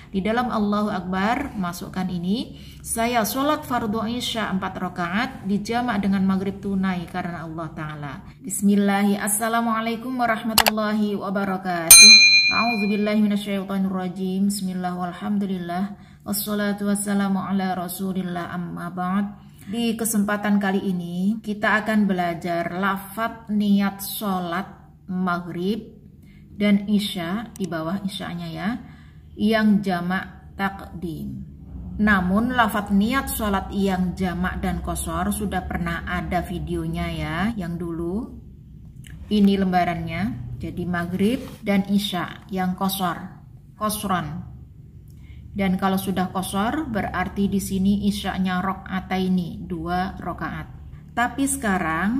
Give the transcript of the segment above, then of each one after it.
Di dalam Allahu Akbar, masukkan ini. Saya sholat fardu isya 4 rakaat dijamak dengan maghrib tunai karena Allah Ta'ala. Bismillahirrahmanirrahim. Assalamualaikum warahmatullahi wabarakatuh. A'udzubillahi minasyaitonirrajim. Bismillah walhamdulillah. Wassalatu wassalamu ala rasulillah amma ba'd. Di kesempatan kali ini kita akan belajar lafadz niat sholat maghrib dan isya, di bawah isyanya ya, yang jamak takdim. Namun lafadz niat sholat yang jamak dan qashar sudah pernah ada videonya ya, yang dulu. Ini lembarannya, jadi maghrib dan isya yang qashran. Dan kalau sudah qashar berarti di sini isyanya rakaataini, 2 rakaat. Tapi sekarang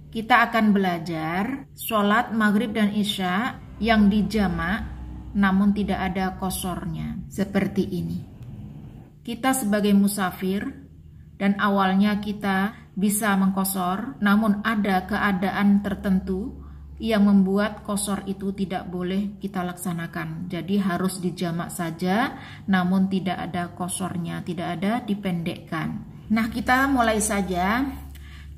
kita akan belajar sholat maghrib dan isya yang dijamak namun tidak ada qasharnya, seperti ini. Kita sebagai musafir dan awalnya kita bisa mengqashar, namun ada keadaan tertentu yang membuat qashar itu tidak boleh kita laksanakan. Jadi harus dijamak saja, namun tidak ada qasharnya, tidak ada dipendekkan. Nah, kita mulai saja.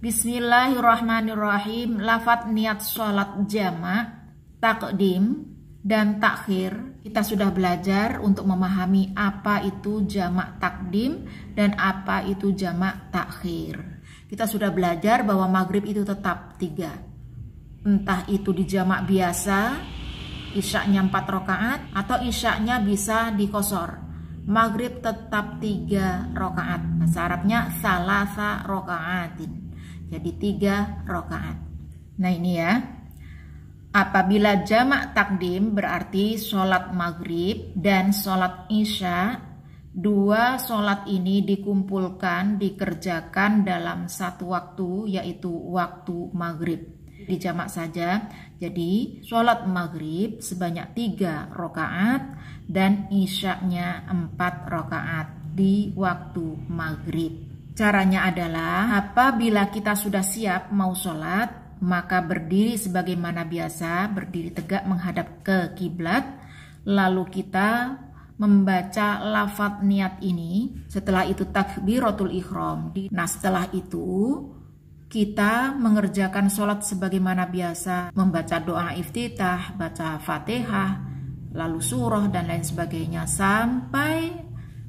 Bismillahirrahmanirrahim. Lafadz niat sholat jamak, takdim dan takhir. Kita sudah belajar untuk memahami apa itu jamak takdim dan apa itu jamak takhir. Kita sudah belajar bahwa maghrib itu tetap 3. Entah itu di jamak biasa, isyanya 4 rakaat, atau isyanya bisa diqashar. Maghrib tetap 3 rakaat. Bahasa Arabnya salasa rakaatin. Jadi 3 rakaat. Nah ini ya. Apabila jamak takdim berarti sholat maghrib dan sholat isya. 2 sholat ini dikumpulkan, dikerjakan dalam satu waktu, yaitu waktu maghrib. Dijamak saja. Jadi sholat maghrib sebanyak 3 rakaat dan isyanya 4 rakaat di waktu maghrib. Caranya adalah apabila kita sudah siap mau sholat, maka berdiri sebagaimana biasa, berdiri tegak menghadap ke kiblat, lalu kita membaca lafadz niat ini. Setelah itu takbiratul ihram. Nah setelah itu kita mengerjakan sholat sebagaimana biasa, membaca doa iftitah, baca fatihah, lalu surah dan lain sebagainya sampai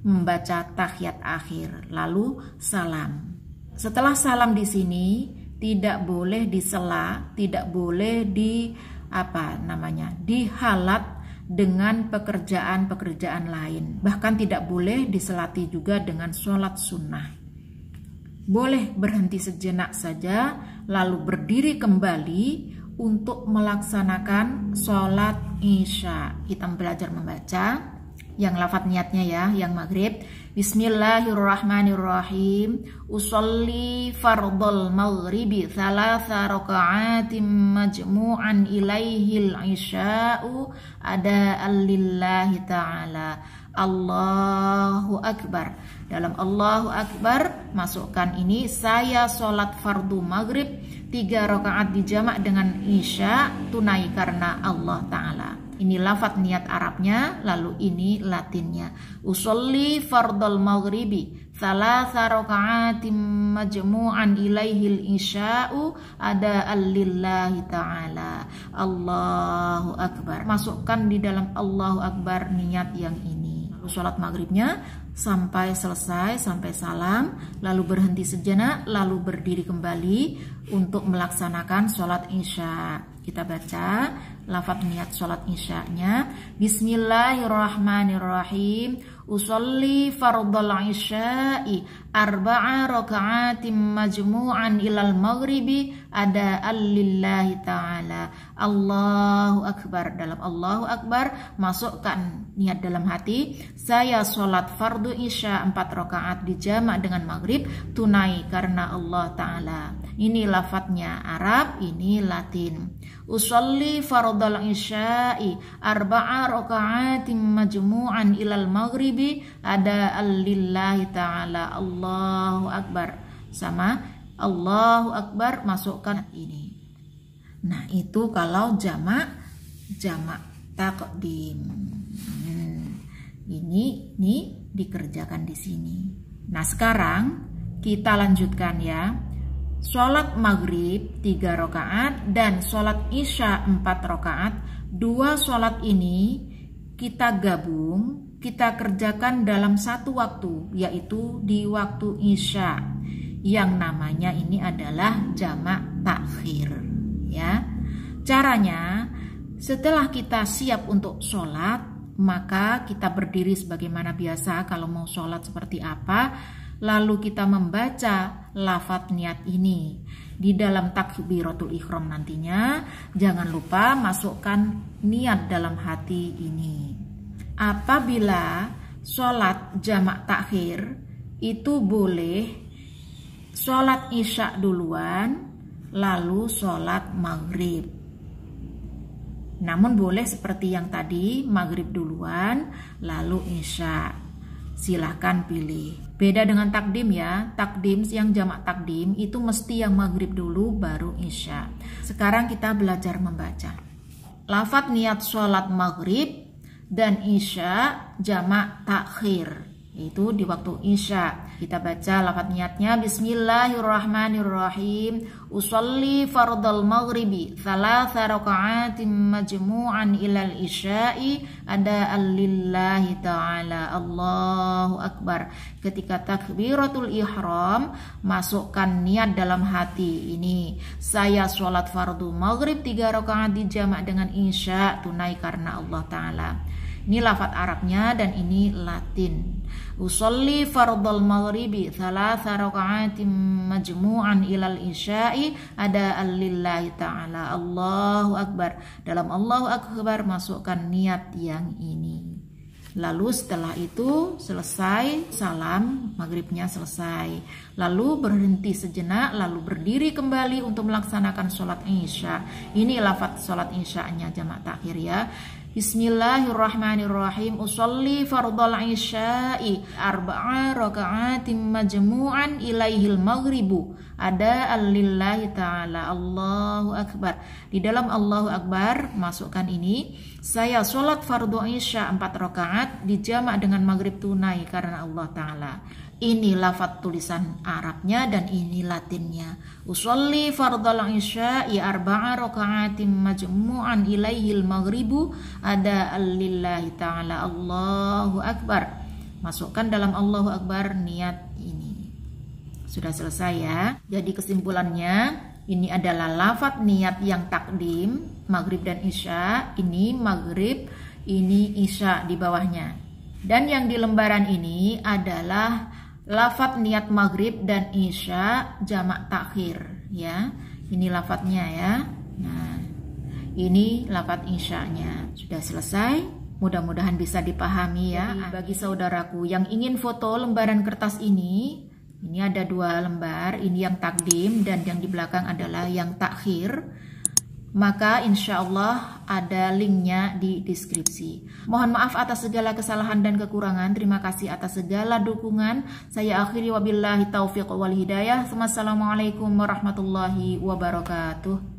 membaca tahiyat akhir, lalu salam. Setelah salam di sini tidak boleh disela, tidak boleh dihalat dengan pekerjaan-pekerjaan lain. Bahkan tidak boleh diselati juga dengan sholat sunnah. Boleh berhenti sejenak saja, lalu berdiri kembali untuk melaksanakan sholat isya. Kita belajar membaca yang lafadz niatnya ya, yang maghrib. Bismillahirrahmanirrahim. Usolli fardal maghribi 3 raka'atim majmu'an ilaihil isya'u ada'an lillahi ta'ala. Allahu Akbar. Dalam Allahu Akbar masukkan ini, saya sholat fardu maghrib 3 rakaat dijamak dengan isya tunai karena Allah Ta'ala. Ini lafadz niat Arabnya, lalu ini Latinnya. Usolli fardal maghribi 3 raka'atim majmu'an ilaihil isya'u ada'an lillahi ta'ala. Allahu Akbar. Masukkan di dalam Allahu Akbar niat yang ini. Sholat maghribnya sampai selesai, sampai salam, lalu berhenti sejenak, lalu berdiri kembali untuk melaksanakan sholat isya. Kita baca lafadz niat sholat isyanya. Bismillahirrahmanirrahim. Usolli fardal isya'i 4 raka'atim majmu'an ilal maghribi ada'an lillahi ta'ala. Allahu Akbar. Dalam Allahu Akbar masukkan niat dalam hati, saya sholat fardu isya 4 rakaat dijamak dengan maghrib tunai karena Allah Ta'ala. Ini lafadznya Arab, ini Latin. Usolli fardal isya'i 4 raka'atim majmu'an ilal maghribi ada'an lillahi ta'ala. Allahu Akbar. Sama Allahu Akbar, masukkan ini. Nah itu kalau jamak takdim. Ini dikerjakan di sini. Nah, sekarang kita lanjutkan ya. Sholat maghrib 3 rakaat dan sholat isya 4 rakaat. 2 sholat ini kita gabung, kita kerjakan dalam satu waktu, yaitu di waktu isya. Yang namanya ini adalah jamak takhir ya. Caranya, setelah kita siap untuk sholat, maka kita berdiri sebagaimana biasa kalau mau sholat seperti apa. Lalu kita membaca lafadz niat ini. Di dalam takbiratul ihram nantinya, jangan lupa masukkan niat dalam hati ini. Apabila sholat jamak takhir, itu boleh sholat isya duluan, lalu sholat maghrib. Namun boleh seperti yang tadi, maghrib duluan, lalu isya. Silahkan pilih. Beda dengan takdim ya. Takdim yang jamak takdim itu mesti yang maghrib dulu baru isya. Sekarang kita belajar membaca. Lafadz niat sholat maghrib dan isya jamak takhir. Itu di waktu isya. Kita baca lafadz niatnya. Bismillahirrahmanirrahim. Usolli fardal maghribi 3 raka'atin majmu'an ilal isya'i ada'an lillahi ta'ala. Allahu akbar. Ketika takbiratul ihram, masukkan niat dalam hati ini. Saya sholat fardu maghrib 3 rakaat dijamak dengan isya tunai karena Allah Ta'ala. Ini lafadz Arabnya dan ini Latin. Usolli fardal maghribi 3 raka'atin majmu'an ilal isya'i ada'an lillahi ta'ala. Allahu akbar. Dalam Allahu akbar masukkan niat yang ini. Lalu setelah itu selesai salam, maghribnya selesai. Lalu berhenti sejenak, lalu berdiri kembali untuk melaksanakan sholat isya. Ini lafadz sholat isya'nya jamak takhir ya. Bismillahirrahmanirrahim. Usolli fardal isya'i 4 raka'atin majmu'an ilaihil maghribu ada'an lillahi ta'ala. Allahu akbar. Di dalam Allahu akbar masukkan ini. Saya sholat fardu isya 4 rakaat dijamak dengan maghrib tunai karena Allah Ta'ala. Ini lafadz tulisan Arabnya dan ini Latinnya. Usolli fardal isya'i 4 raka'atin majmu'an ilaihil maghribu ada'an lillahi ta'ala. Allahu akbar. Masukkan dalam Allahu akbar niat ini. Sudah selesai ya. Jadi kesimpulannya, ini adalah lafadz niat yang takdim, maghrib dan isya. Ini maghrib, ini isya di bawahnya. Dan yang di lembaran ini adalah lafadz niat maghrib dan isya jamak takhir ya. Ini lafadznya ya. Nah, ini lafadz isyanya. Sudah selesai. Mudah-mudahan bisa dipahami ya. Jadi, bagi saudaraku yang ingin foto lembaran kertas ini ada 2 lembar. Ini yang takdim dan yang di belakang adalah yang takhir. Maka insya Allah ada linknya di deskripsi. Mohon maaf atas segala kesalahan dan kekurangan. Terima kasih atas segala dukungan. Saya akhiri wabillahi taufiq wal hidayah. Wassalamualaikum warahmatullahi wabarakatuh.